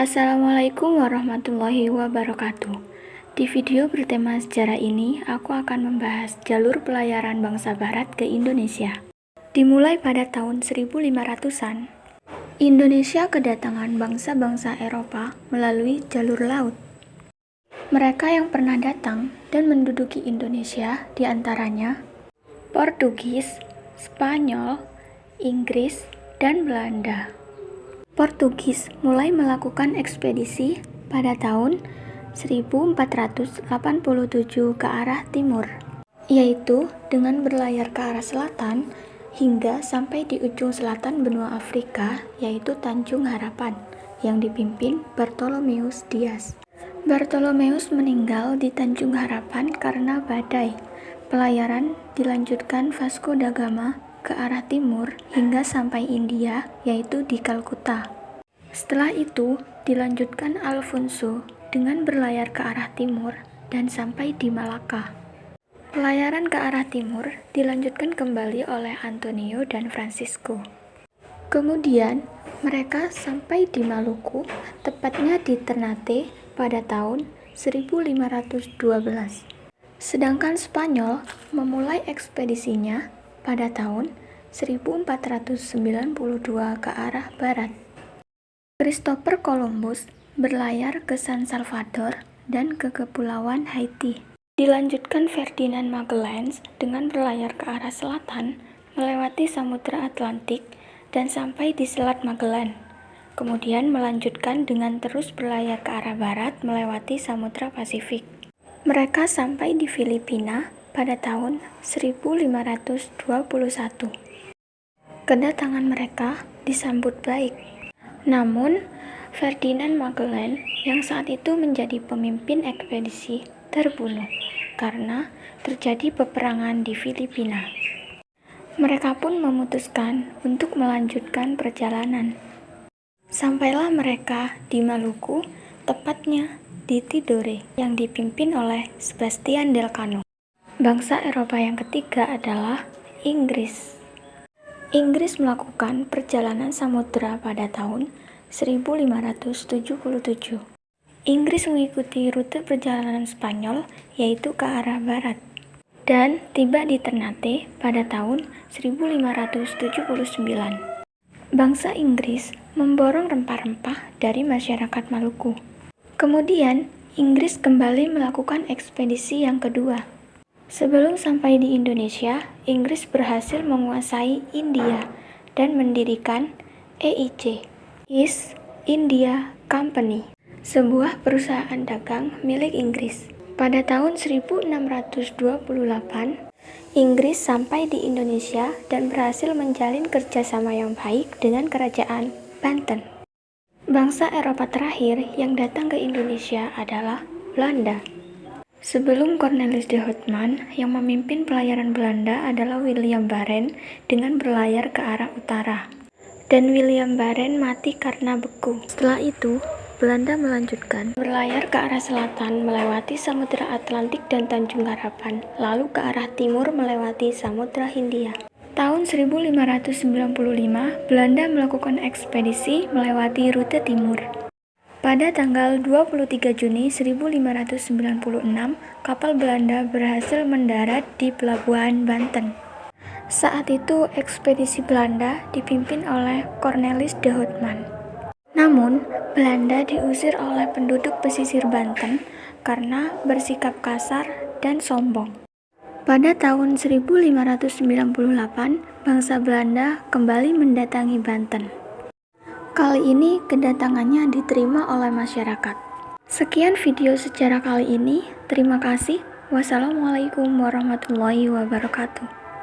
Assalamualaikum warahmatullahi wabarakatuh. Di video bertema sejarah ini, aku akan membahas jalur pelayaran bangsa Barat ke Indonesia. Dimulai pada tahun 1500-an, Indonesia kedatangan bangsa-bangsa Eropa melalui jalur laut. Mereka yang pernah datang dan menduduki Indonesia diantaranya Portugis, Spanyol, Inggris, dan Belanda. Portugis mulai melakukan ekspedisi pada tahun 1487 ke arah timur, yaitu dengan berlayar ke arah selatan hingga sampai di ujung selatan benua Afrika, yaitu Tanjung Harapan, yang dipimpin Bartolomeus Dias. Bartolomeus meninggal di Tanjung Harapan karena badai. Pelayaran dilanjutkan Vasco da Gama ke arah timur hingga sampai India, yaitu di Kalkuta. Setelah itu, dilanjutkan Alfonso dengan berlayar ke arah timur dan sampai di Malaka. Pelayaran ke arah timur dilanjutkan kembali oleh Antonio dan Francisco. Kemudian, mereka sampai di Maluku, tepatnya di Ternate pada tahun 1512. Sedangkan Spanyol memulai ekspedisinya pada tahun 1492 ke arah barat. Christopher Columbus berlayar ke San Salvador dan ke Kepulauan Haiti. Dilanjutkan Ferdinand Magellan dengan berlayar ke arah selatan, melewati Samudra Atlantik dan sampai di Selat Magellan. Kemudian melanjutkan dengan terus berlayar ke arah barat melewati Samudra Pasifik. Mereka sampai di Filipina pada tahun 1521. Kedatangan mereka disambut baik. Namun, Ferdinand Magellan yang saat itu menjadi pemimpin ekspedisi terbunuh karena terjadi peperangan di Filipina. Mereka pun memutuskan untuk melanjutkan perjalanan. Sampailah mereka di Maluku, tepatnya di Tidore, yang dipimpin oleh Sebastian Elcano. Bangsa Eropa yang ketiga adalah Inggris. Inggris melakukan perjalanan samudra pada tahun 1577. Inggris mengikuti rute perjalanan Spanyol, yaitu ke arah barat, dan tiba di Ternate pada tahun 1579. Bangsa Inggris memborong rempah-rempah dari masyarakat Maluku. Kemudian, Inggris kembali melakukan ekspedisi yang kedua. Sebelum sampai di Indonesia, Inggris berhasil menguasai India dan mendirikan EIC, East India Company, sebuah perusahaan dagang milik Inggris. Pada tahun 1628, Inggris sampai di Indonesia dan berhasil menjalin kerjasama yang baik dengan kerajaan Banten. Bangsa Eropa terakhir yang datang ke Indonesia adalah Belanda. Sebelum Cornelis de Houtman, yang memimpin pelayaran Belanda adalah William Barent dengan berlayar ke arah utara. Dan William Barent mati karena beku. Setelah itu, Belanda melanjutkan berlayar ke arah selatan melewati Samudra Atlantik dan Tanjung Harapan, lalu ke arah timur melewati Samudra Hindia. Tahun 1595, Belanda melakukan ekspedisi melewati rute timur. Pada tanggal 23 Juni 1596, kapal Belanda berhasil mendarat di Pelabuhan Banten. Saat itu, ekspedisi Belanda dipimpin oleh Cornelis de Houtman. Namun, Belanda diusir oleh penduduk pesisir Banten karena bersikap kasar dan sombong. Pada tahun 1598, bangsa Belanda kembali mendatangi Banten. Kali ini kedatangannya diterima oleh masyarakat. Sekian video sejarah kali ini. Terima kasih. Wassalamualaikum warahmatullahi wabarakatuh.